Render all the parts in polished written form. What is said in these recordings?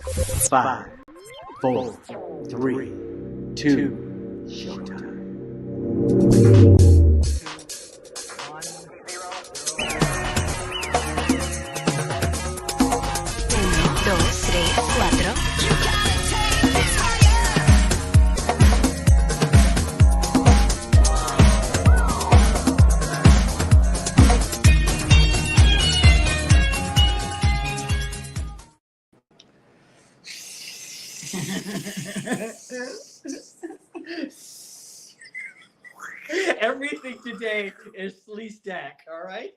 5, 4, 3, 2, showtime. 1, 2, 3, 4. Everything today is Sleestack, all right?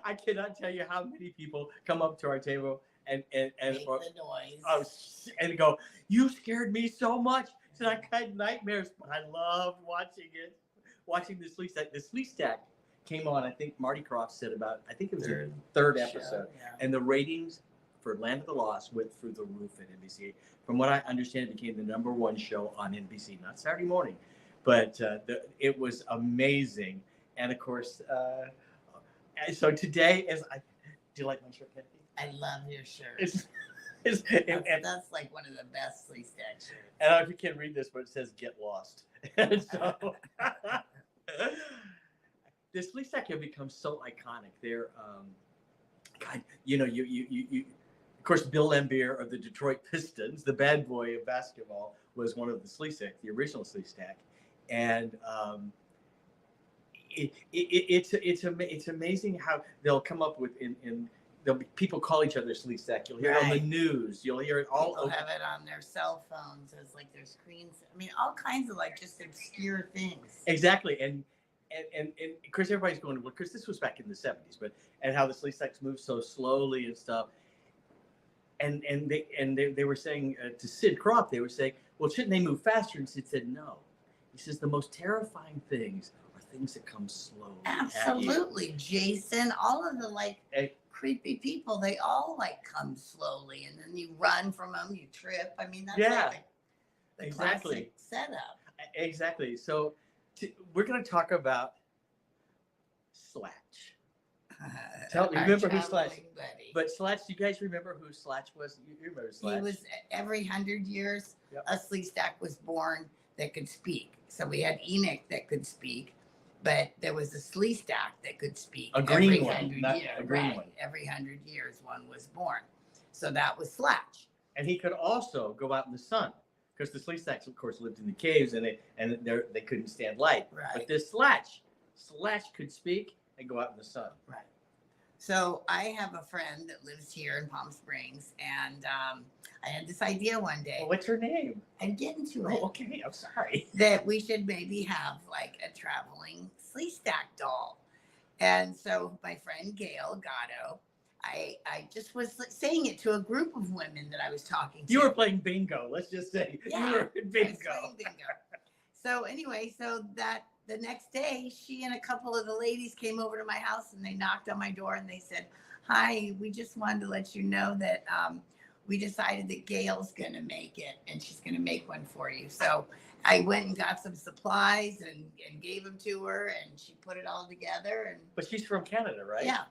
I cannot tell you how many people come up to our table and Make the noise. and go, "You scared me so much that I had nightmares." But I loved watching it, watching the Sleestack. The Sleestack came on. I think Marty Croft said about. I think it was the third episode, yeah. and the ratings for Land of the Lost went through the roof at NBC. From what I understand, it became the #1 show on NBC, not Saturday morning, but it was amazing. And of course, so today is. Do you like my shirt, Kathy? I love your shirt. That's like one of the best Sleestack shirts. I don't know if you can read this, but it says "Get Lost." And so, this Sleestack have become so iconic. They're, God, you. Of course, Bill Laimbeer of the Detroit Pistons, the bad boy of basketball, was one of the Sleestack, the original Sleestack, and it's amazing how they'll come up with there'll be people call each other Sleestack. You'll hear it on the news. You'll hear it all People over. have it on their cell phones as like their screens. I mean, all kinds of like just obscure things. Exactly, and of course everybody's going, well, because this was back in the '70s, and how the Sleestacks moved so slowly and stuff. And they were saying to Sid Krop, they were saying, well, shouldn't they move faster? And Sid said, no. He says the most terrifying things are things that come slowly. Absolutely, Jason. All of the creepy people, they all come slowly, and then you run from them, you trip. I mean, that's the exactly classic setup. Exactly. So we're going to talk about Slatch. Remember who Slatch? Buddy. But Slatch, do you guys remember who Slatch was? You remember Slatch? He was every 100 years. Yep. A Sleestack was born that could speak. So we had Enoch that could speak, but there was a Sleestack that could speak. A green one, Every 100 years, one was born. So that was Slatch. And he could also go out in the sun, because the Sleestacks, of course, lived in the caves and they couldn't stand light. Right. But this Slatch could speak and go out in the sun. Right. So I have a friend that lives here in Palm Springs, and I had this idea one day. Well, what's her name? I'm getting to it. Oh, okay. I'm sorry. That we should maybe have a traveling Sleestack doll. And so my friend Gail Gatto, I just was saying it to a group of women that I was talking to. You were playing bingo. Let's just say you were in bingo. I was playing bingo. So anyway, the next day, she and a couple of the ladies came over to my house, and they knocked on my door and they said, "Hi, we just wanted to let you know that we decided that Gail's going to make it, and she's going to make one for you." So I went and got some supplies and gave them to her, and she put it all together. But she's from Canada, right? Yeah.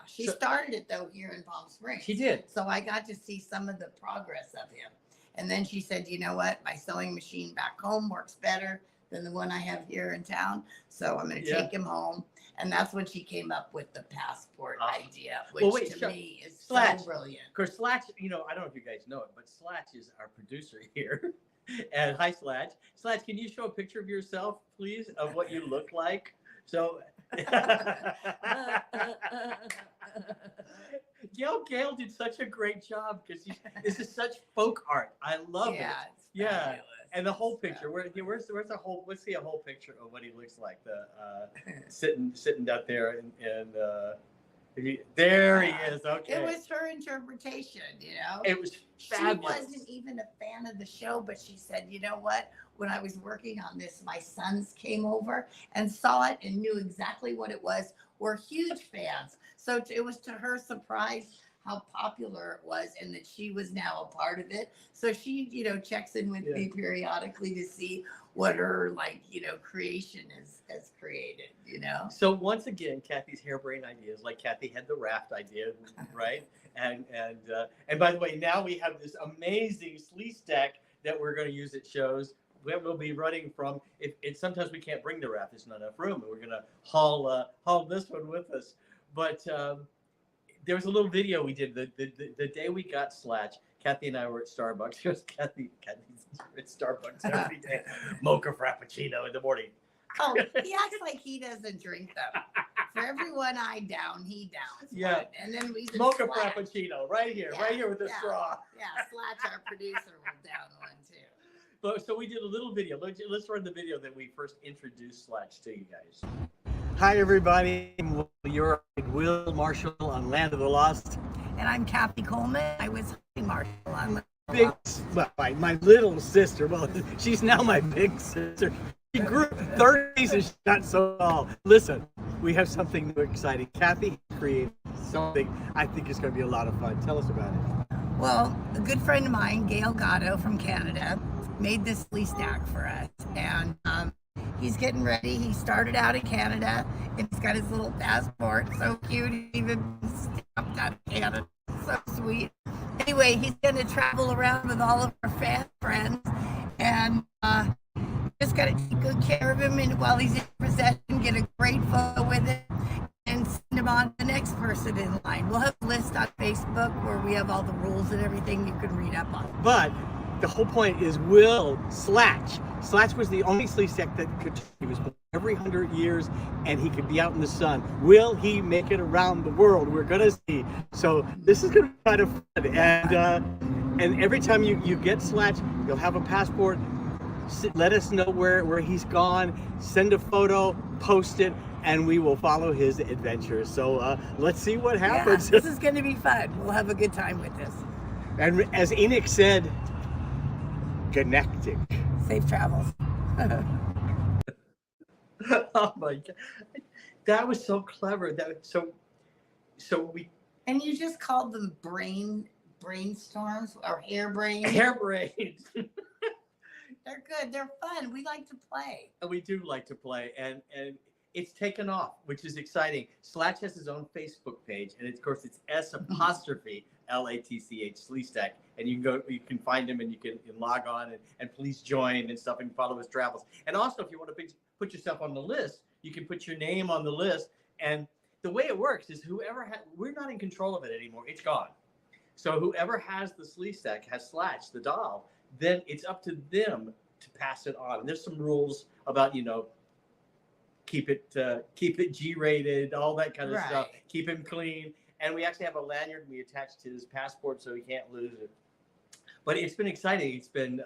She started it, though, here in Palm Springs. She did. So I got to see some of the progress of him. And then she said, you know what? My sewing machine back home works better than the one I have here in town. So I'm going to take him home. And that's when she came up with the passport idea, which to me is Slatch. So brilliant. Of course, Slatch, I don't know if you guys know it, but Slatch is our producer here. And hi, Slatch. Slatch, can you show a picture of yourself, please, of what you look like? So... Gail did such a great job, because this is such folk art. I love it. Yeah. And the whole picture. Where's the whole? Let's see a whole picture of what he looks like. The sitting out there, and there he is. Okay. It was her interpretation. It was fabulous. She wasn't even a fan of the show, but she said, you know what? When I was working on this, my sons came over and saw it and knew exactly what it was. We're huge fans. So it was to her surprise how popular it was and that she was now a part of it. So she, checks in with me periodically to see what her creation has created, So once again, Kathy's harebrained ideas, like Kathy had the raft idea, right? And by the way, now we have this amazing Sleestack that we're going to use at shows. We'll be running from. If sometimes we can't bring the raft, there's not enough room, and we're going to haul this one with us. But there was a little video we did the day we got Slatch. Kathy and I were at Starbucks. It was Kathy's at Starbucks every day. Mocha Frappuccino in the morning. Oh, he acts like he doesn't drink them. For every one I down, he downs Yeah. one. And then we Mocha Frappuccino right here with the straw. Yeah, Slatch, our producer, will down one too. But so we did a little video. Let's run the video that we first introduced Slatch to you guys. Hi everybody, you're Will Marshall on Land of the Lost. And I'm Kathy Coleman. I was Marshall on Land of the Big, Lost. well, my little sister, well, she's now my big sister. She grew 30s and she's not so tall. Listen, we have something new exciting. Kathy created something I think is going to be a lot of fun. Tell us about it. Well, a good friend of mine, Gail Gatto from Canada, made this Sleestack for us. And he's getting ready. He started out in Canada and he's got his little passport. So cute. He even stamped out of Canada. So sweet. Anyway, he's going to travel around with all of our fan friends. And just got to take good care of him, and while he's in possession, get a great photo with it and send him on to the next person in line. We'll have a list on Facebook where we have all the rules and everything you can read up on. But the whole point is Will Slatch. Slatch was the only Sleestack that could, he was born every 100 years and he could be out in the sun. Will he make it around the world? We're going to see. So this is going to be kind of fun. And every time you get Slatch, you'll have a passport. Let us know where he's gone, send a photo, post it, and we will follow his adventures. So let's see what happens. Yeah, this is going to be fun. We'll have a good time with this. And as Enoch said, connecting. Safe travels. Oh my God, that was so clever. So we And you just called them brainstorms or harebrained. harebrained. They're good. They're fun. We like to play. And we do like to play, and it's taken off, which is exciting. Slatch has his own Facebook page, and of course it's S''LATCH Sleestack, and you can find him, and you can log on and please join and stuff, and follow his travels. And also, if you want to put yourself on the list, you can put your name on the list. And the way it works is we're not in control of it anymore. It's gone. So whoever has the Sleestack, has Slatch, the doll, then it's up to them to pass it on. And there's some rules about, keep it G-rated, all that kind of stuff. Keep him clean. And we actually have a lanyard we attach to his passport so he can't lose it. But it's been exciting. It's been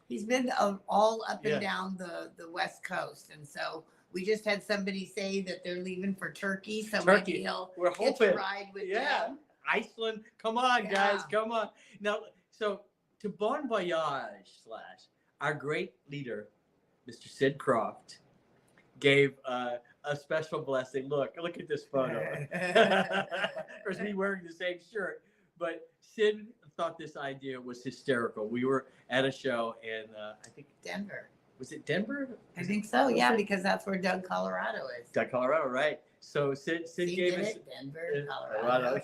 he's been all up and down the West Coast, and so we just had somebody say that they're leaving for Turkey, so maybe he'll get to ride with them. Iceland, come on, guys, come on. Now, so to Bon Voyage / our great leader, Mr. Sid Croft, gave a special blessing. Look at this photo. Of course, me wearing the same shirt, but Sid thought this idea was hysterical. We were at a show in, I think, Denver. Was it Denver? I think so, yeah, because that's where Doug, Colorado is. Doug, Colorado, right. So Sid gave us Denver, Colorado.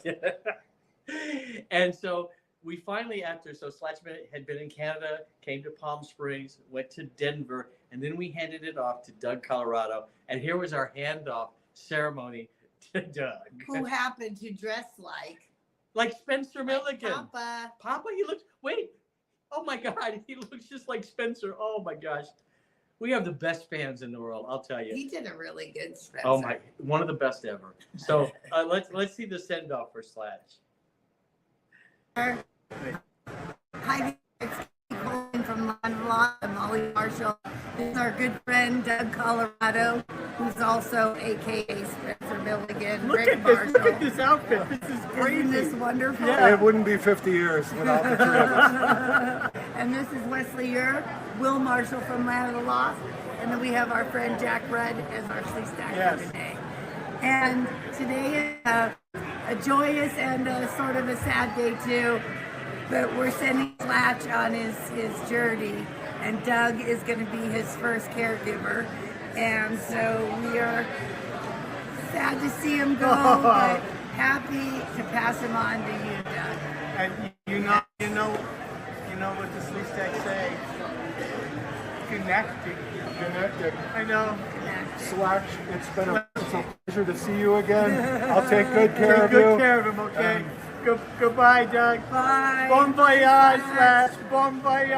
And so we finally, so Slatch had been in Canada, came to Palm Springs, went to Denver, and then we handed it off to Doug, Colorado. And here was our handoff ceremony to Doug. Who happened to dress like Spencer Milligan. Papa, he looks, wait, oh my God, he looks just like Spencer. Oh my gosh. We have the best fans in the world, I'll tell you. He did a really good Spencer. Oh my, one of the best ever. So let's see the send off for Slatch. Hi, it's Colin from Land of the Lost. I'm Molly Marshall. This is our good friend Doug, Colorado, who's also AKA Spencer Milligan. Look at this outfit. This is crazy. Isn't this wonderful? Yeah. It wouldn't be 50 years without the three of us. And this is Wesley Ure, Will Marshall from Land of the Lost. And then we have our friend Jack Rudd as our Sleestack for today. And today is a joyous and sort of a sad day too. But we're sending Slatch on his journey, and Doug is going to be his first caregiver. And so we are sad to see him go, but happy to pass him on to you, Doug. And you know what the sleep stacks say. Connected. Connected. I know. Slatch, it's been a pleasure to see you again. I'll take good care of Take you. good care of him, okay? Goodbye, Doug. Bye. Bon voyage, Slatch. Bon voyage.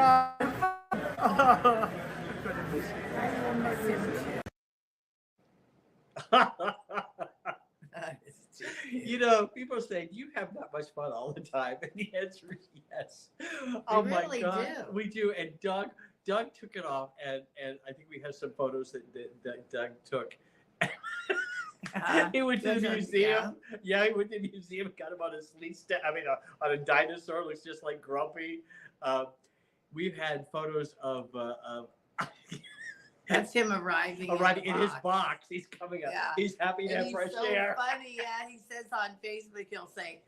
You know, people say, "Do you have that much fun all the time?" And the answer is yes. Oh my really God, do. we do. And Doug took it off, and I think we have some photos that Doug took. He went to the museum. Yeah, he went to the museum, got him on a sleep stack. I mean, on a dinosaur, looks just like Grumpy. We've had photos of That's him arriving in his box. He's coming up. Yeah. He's happy to And have he's fresh so air. funny. Yeah, he says on Facebook, he'll say,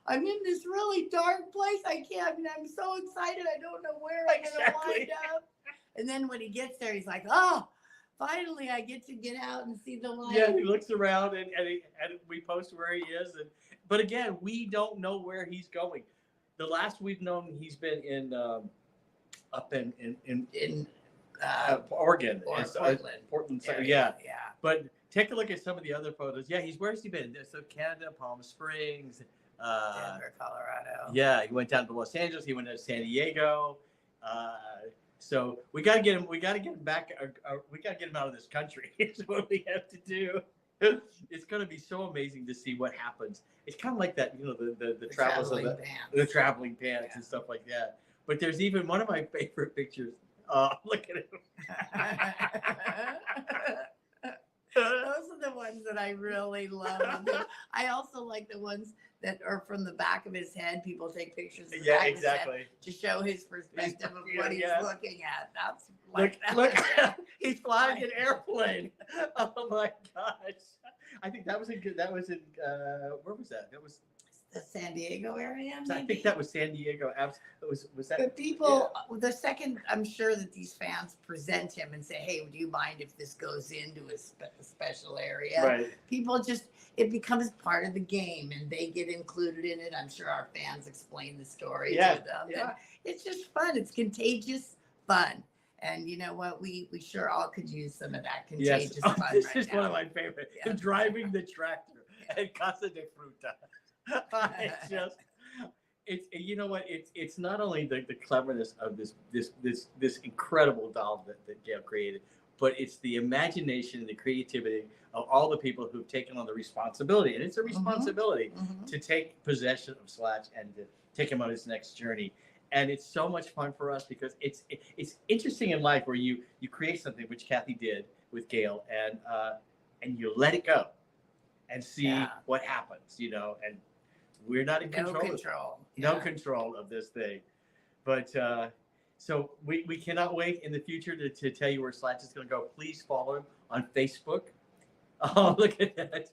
"I'm in this really dark place. I'm so excited. I don't know where I'm going to wind up." And then when he gets there, he's like, "Oh, finally, I get to get out and see the light." Yeah, he looks around and we post where he is. But again, we don't know where he's going. The last we've known, he's been in up in Oregon, or It's, Portland. Portland. So, area. yeah. But take a look at some of the other photos. Yeah, where's he been? So Canada, Palm Springs, Denver, Colorado. yeah, he went down to Los Angeles. He went to San Diego. So we got to get him. We got to get him back. We got to get him out of this country. Is what we have to do. It's going to be so amazing to see what happens. It's kind of like that, the travels of the traveling pants and stuff like that. But there's even one of my favorite pictures. Look at him. Those are the ones that I really love. I also like the ones that are from the back of his head. People take pictures of the back of his head to show his perspective of what he's looking at. That's look, he's flying an airplane. Oh my gosh. I think that was in where was that? That was the San Diego area. I think that was San Diego. Was that? But people, the second I'm sure that these fans present him and say, "Hey, do you mind if this goes into a special area?" Right. People it becomes part of the game, and they get included in it. I'm sure our fans explain the story to them. Yeah. And it's just fun. It's contagious fun. And you know what? We sure all could use some of that contagious fun This right is now. one of my favorite. Yeah. Driving the tractor at Casa de Fruta. It's you know what? It's not only the cleverness of this incredible doll that Gail created, but it's the imagination and the creativity of all the people who've taken on the responsibility. And it's a responsibility to take possession of Slatch and to take him on his next journey. And it's so much fun for us because it's interesting in life where you create something, which Kathy did with Gail, and you let it go and see what happens, and we're not in control. No control of this thing. But so we cannot wait in the future to tell you where Slatch is going to go. Please follow him on Facebook. Oh, look at that.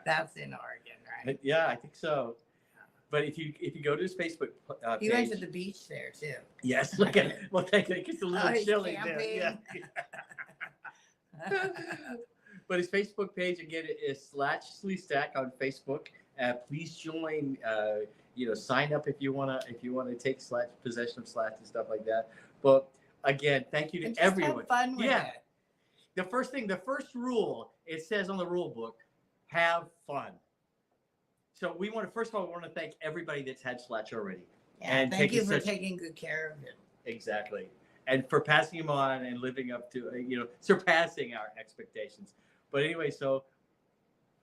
That's in Oregon, right? Yeah, I think so. But if you go to his Facebook page, You went to the beach there too. Yes, look at it. Well, thank you. It gets a little chilly there. Yeah. But his Facebook page again is Slatch Sleep Stack on Facebook. Please join. Sign up if you wanna take possession of Slatch and stuff like that. But again, thank you to And just everyone. have fun with it. The first rule, it says on the rule book, have fun. So we want to thank everybody that's had Slatch already. Yeah, And thank you for taking good care of him. Exactly. And for passing him on and living up to, surpassing our expectations. But anyway, so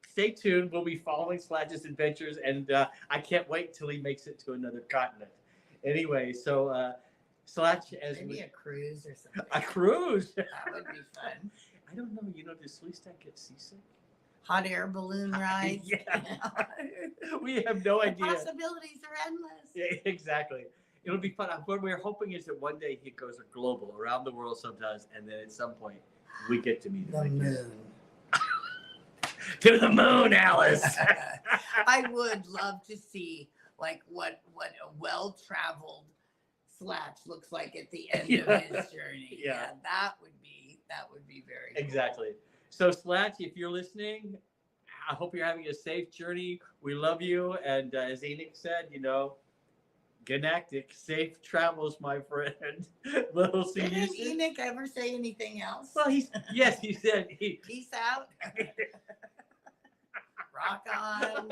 stay tuned. We'll be following Slatch's adventures, and I can't wait till he makes it to another continent. Anyway, so Slatch Maybe a cruise or something. a cruise. That would be fun. I don't know. Does Sleep Stack get seasick? Hot air balloon rides. Yeah. We have no The idea. possibilities are endless. Yeah, exactly. It'll be fun. What we're hoping is that one day he goes global, around the world sometimes, and then at some point we get to meet him. The moon. To the moon, Alice. I would love to see like what a well-traveled Slatch looks like at the end Yeah. of his journey. Yeah. That would be very cool. Exactly. So Slatch, if you're listening, I hope you're having a safe journey. We love you, and as Enoch said, Galactic, safe travels, my friend. We'll see you Didn't soon. Enoch ever say anything else? Well, he said he. Peace out. Rock on.